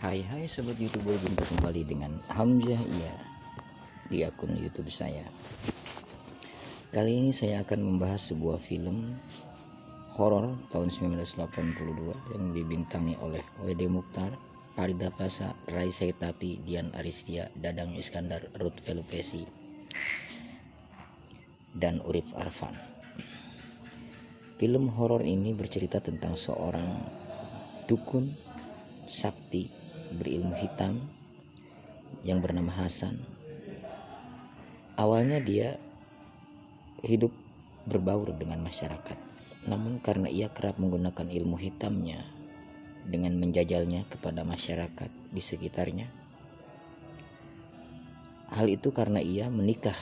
Hai sobat YouTuber, jumpa kembali dengan Hamzah di akun YouTube saya. Kali ini saya akan membahas sebuah film horor tahun 1982 yang dibintangi oleh W.D. Mukhtar, Farida Pasa, Raisa Tapi, Dian Aristia, Dadang Iskandar, Ruth Velupesi, dan Urip Arfan. Film horor ini bercerita tentang seorang dukun sakti berilmu hitam yang bernama Hasan. Awalnya dia hidup berbaur dengan masyarakat, namun karena ia kerap menggunakan ilmu hitamnya dengan menjajalnya kepada masyarakat di sekitarnya, hal itu karena ia menikah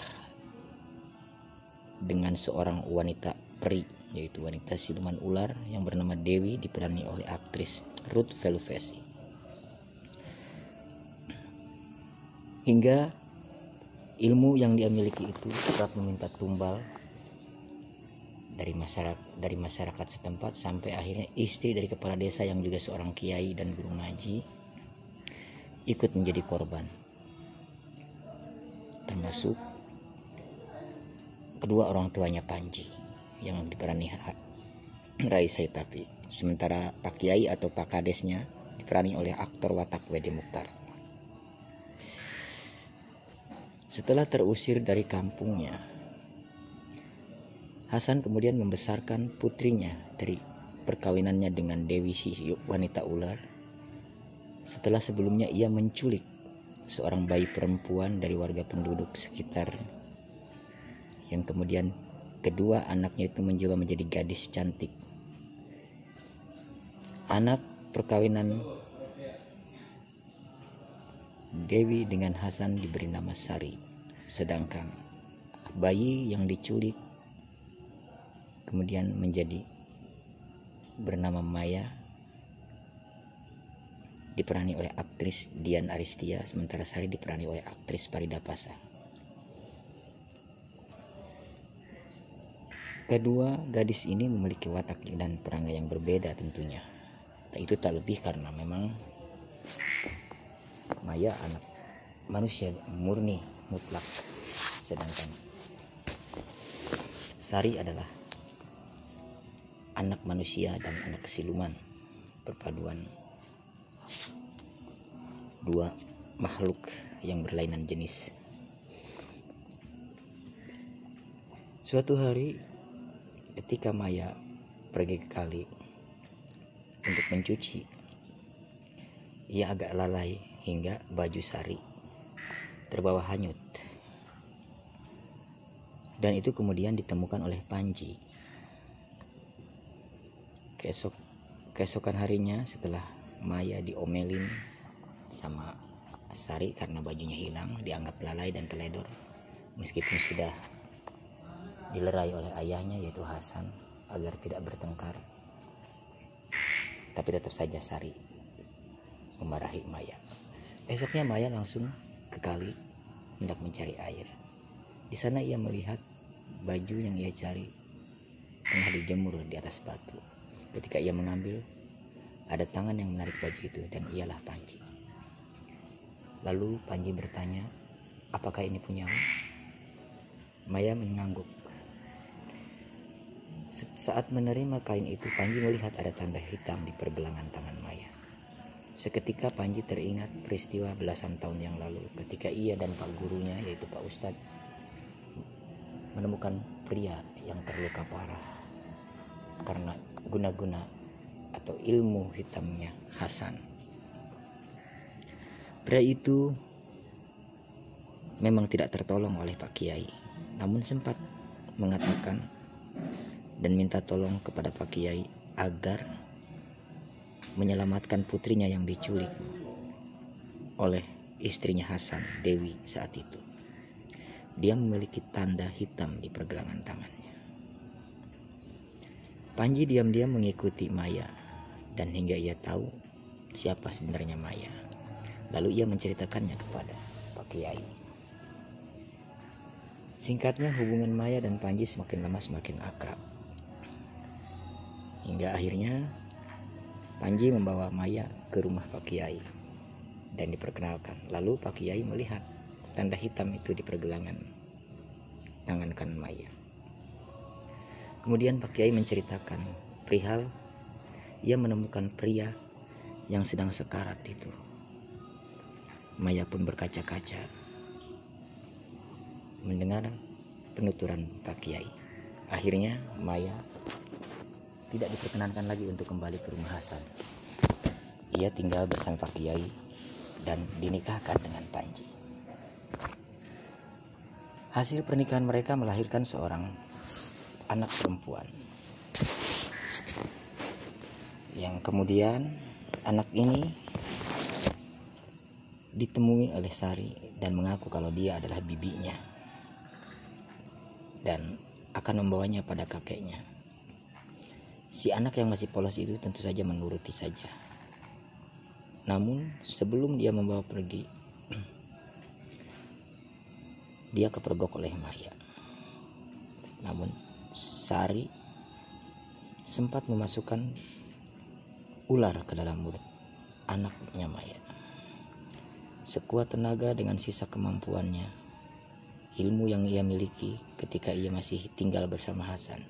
dengan seorang wanita peri, yaitu wanita siluman ular yang bernama Dewi, diperani oleh aktris Ruth Velupesi. Hingga ilmu yang dia miliki itu kerap meminta tumbal dari masyarakat setempat, sampai akhirnya istri dari kepala desa yang juga seorang kiai dan guru ngaji ikut menjadi korban, termasuk kedua orang tuanya Panji yang diperani Raisa Tapi, sementara Pak Kiai atau Pak Kadesnya diperani oleh aktor watak W.D. Mukhtar. Setelah terusir dari kampungnya, Hasan kemudian membesarkan putrinya dari perkawinannya dengan Dewi, si wanita ular, setelah sebelumnya ia menculik seorang bayi perempuan dari warga penduduk sekitar, yang kemudian kedua anaknya itu menjelma menjadi gadis cantik. Anak perkawinan Dewi dengan Hasan diberi nama Sari, sedangkan bayi yang diculik kemudian menjadi bernama Maya, diperani oleh aktris Dian Aristia, sementara Sari diperani oleh aktris Farida Pasa. Kedua gadis ini memiliki watak dan perangai yang berbeda tentunya. Itu tak lebih karena memang Maya anak manusia murni mutlak, sedangkan Sari adalah anak manusia dan anak siluman, perpaduan dua makhluk yang berlainan jenis. Suatu hari ketika Maya pergi ke kali untuk mencuci, ia agak lalai hingga baju Sari terbawa hanyut, dan itu kemudian ditemukan oleh Panji. Keesokan harinya, setelah Maya diomelin sama Sari karena bajunya hilang, dianggap lalai dan teledor, meskipun sudah dilerai oleh ayahnya yaitu Hasan agar tidak bertengkar, tapi tetap saja Sari memarahi Maya. Esoknya Maya langsung ke kali hendak mencari air. Di sana ia melihat baju yang ia cari tengah dijemur di atas batu. Ketika ia mengambil, ada tangan yang menarik baju itu, dan ialah Panji. Lalu Panji bertanya, "Apakah ini punyamu?" Maya mengangguk. Saat menerima kain itu, Panji melihat ada tanda hitam di pergelangan tangan Maya. Seketika Panji teringat peristiwa belasan tahun yang lalu ketika ia dan pak gurunya, yaitu Pak Ustadz, menemukan pria yang terluka parah karena guna-guna atau ilmu hitamnya Hasan. Pria itu memang tidak tertolong oleh Pak Kiai, namun sempat mengatakan dan minta tolong kepada Pak Kiai agar menyelamatkan putrinya yang diculik oleh istrinya Hasan, Dewi, saat itu. Dia memiliki tanda hitam di pergelangan tangannya. Panji diam-diam mengikuti Maya, dan hingga ia tahu siapa sebenarnya Maya. Lalu ia menceritakannya kepada Pak Kiai. Singkatnya, hubungan Maya dan Panji semakin lama semakin akrab, hingga akhirnya Panji membawa Maya ke rumah Pak Kiai dan diperkenalkan. Lalu Pak Kiai melihat tanda hitam itu di pergelangan tangan kanan Maya. Kemudian Pak Kiai menceritakan perihal ia menemukan pria yang sedang sekarat itu. Maya pun berkaca-kaca mendengar penuturan Pak Kiai. Akhirnya Maya tidak diperkenankan lagi untuk kembali ke rumah Hasan. Ia tinggal bersama Pak Kiai dan dinikahkan dengan Panji. Hasil pernikahan mereka melahirkan seorang anak perempuan, yang kemudian anak ini ditemui oleh Sari dan mengaku kalau dia adalah bibinya dan akan membawanya pada kakeknya. Si anak yang masih polos itu tentu saja menuruti saja. Namun sebelum dia membawa pergi, dia kepergok oleh Maya. Namun Sari sempat memasukkan ular ke dalam mulut anaknya Maya. Sekuat tenaga dengan sisa kemampuannya, ilmu yang ia miliki ketika ia masih tinggal bersama Hasan,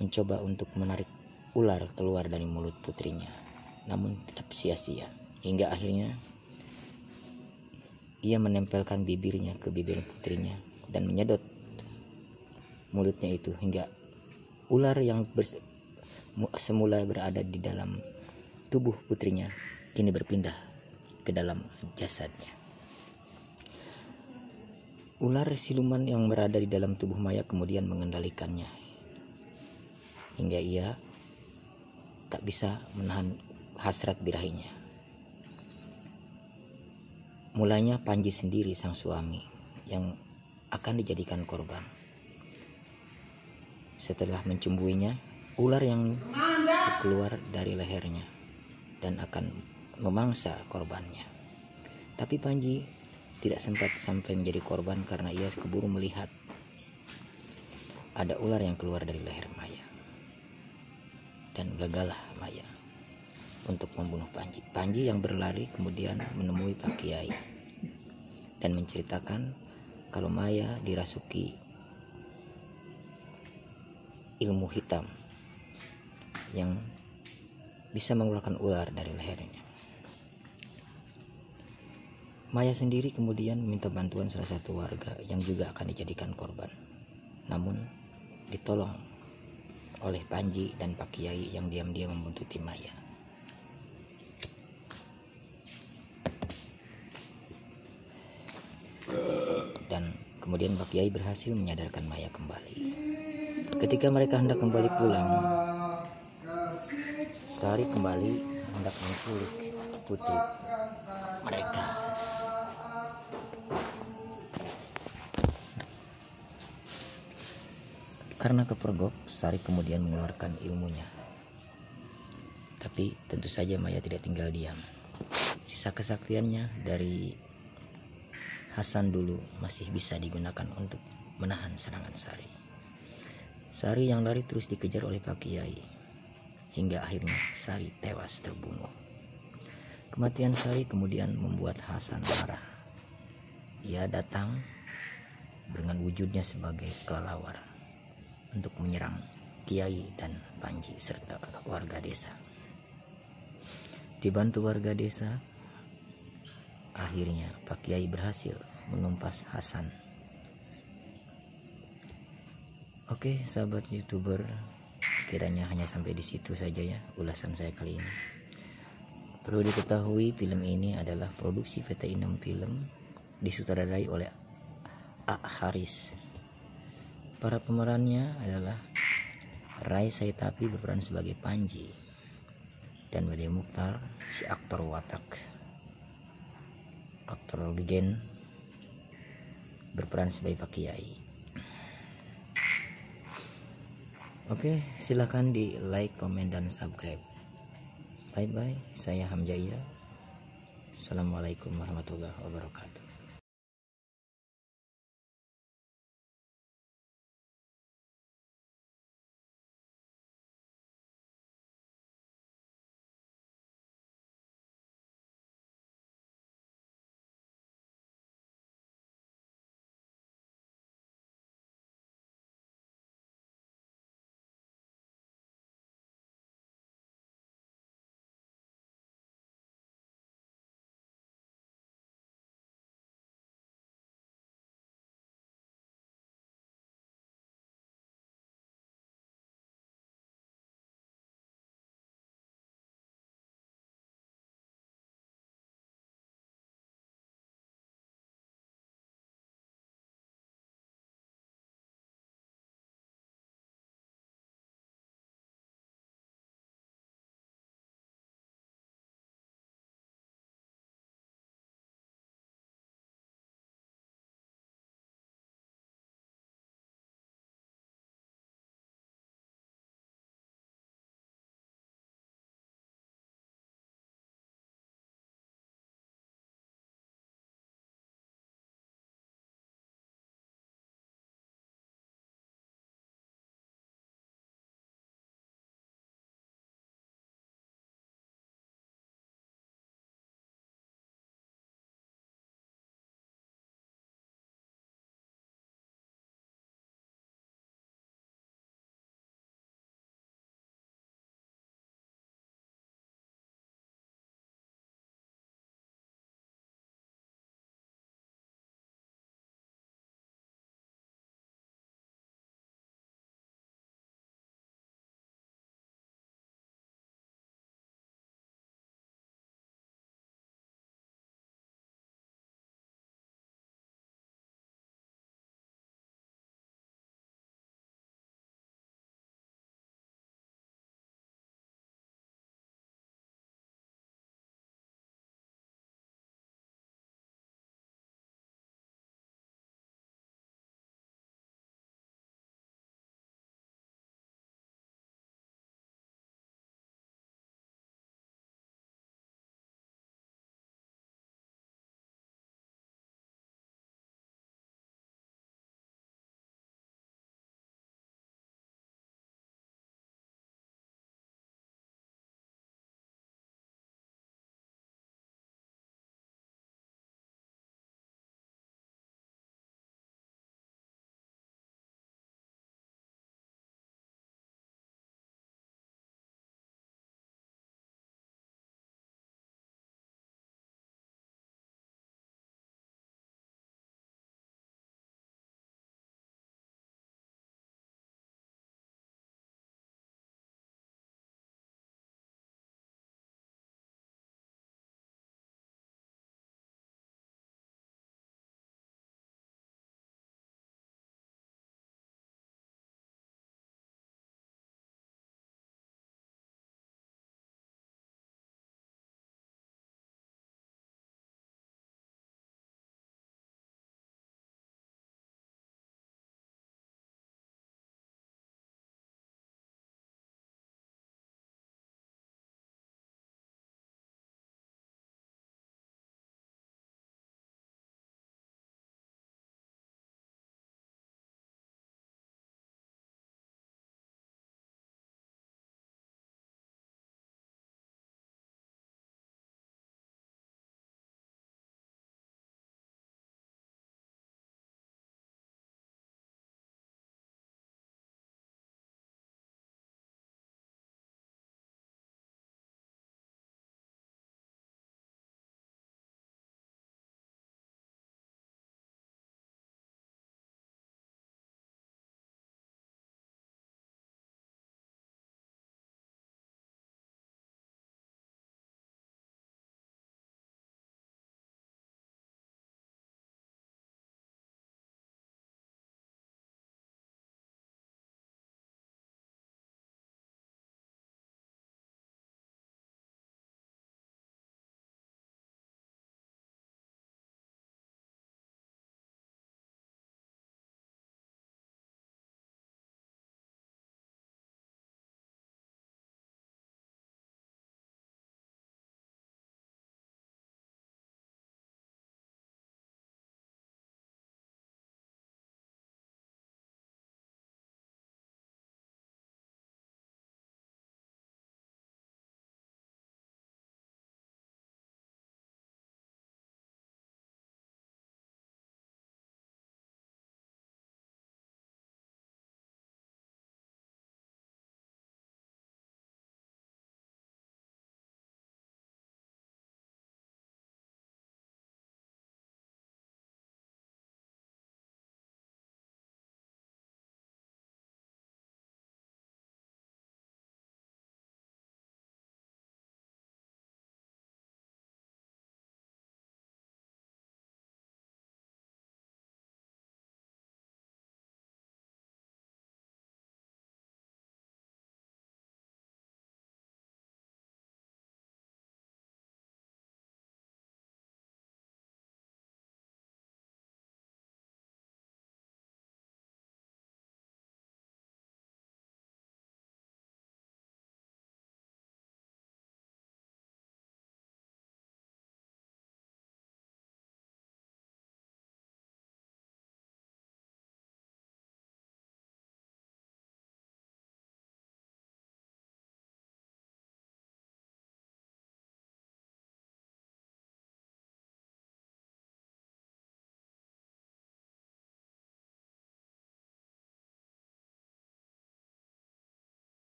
mencoba untuk menarik ular keluar dari mulut putrinya, namun tetap sia-sia. Hingga akhirnya ia menempelkan bibirnya ke bibir putrinya dan menyedot mulutnya itu hingga ular yang semula berada di dalam tubuh putrinya kini berpindah ke dalam jasadnya. Ular siluman yang berada di dalam tubuh Maya kemudian mengendalikannya hingga ia tak bisa menahan hasrat birahinya. Mulanya Panji sendiri sang suami yang akan dijadikan korban. Setelah mencumbuinya, ular yang keluar dari lehernya dan akan memangsa korbannya. Tapi Panji tidak sempat sampai menjadi korban karena ia keburu melihat ada ular yang keluar dari leher Maya. Dan gagallah Maya untuk membunuh Panji. Panji yang berlari kemudian menemui Pak Kiai dan menceritakan kalau Maya dirasuki ilmu hitam yang bisa mengeluarkan ular dari lehernya. Maya sendiri kemudian meminta bantuan salah satu warga yang juga akan dijadikan korban, namun ditolong oleh Panji dan Pak Kiai yang diam-diam membuntuti Maya. Dan kemudian Pak Kiai berhasil menyadarkan Maya kembali. Ketika mereka hendak kembali pulang, Sari kembali hendak menculik putri mereka. Karena kepergok, Sari kemudian mengeluarkan ilmunya. Tapi tentu saja Maya tidak tinggal diam. Sisa kesaktiannya dari Hasan dulu masih bisa digunakan untuk menahan serangan Sari. Sari yang lari terus dikejar oleh Pak Kiai, hingga akhirnya Sari tewas terbunuh. Kematian Sari kemudian membuat Hasan marah. Ia datang dengan wujudnya sebagai kelelawar untuk menyerang Kiai dan Panji serta warga desa. Dibantu warga desa, akhirnya Pak Kiai berhasil menumpas Hasan. Oke, sahabat YouTuber, kiranya hanya sampai di situ saja ya ulasan saya kali ini. Perlu diketahui, film ini adalah produksi VTI 6 Film, disutradarai oleh A. Haris. Para pemerannya adalah Rai Saitapi berperan sebagai Panji dan Wade Mukhtar si aktor watak. Aktor legend berperan sebagai Pak Kiai. Oke, silakan di like, komen, dan subscribe. Bye bye, saya Hamjaya. Assalamualaikum warahmatullahi wabarakatuh.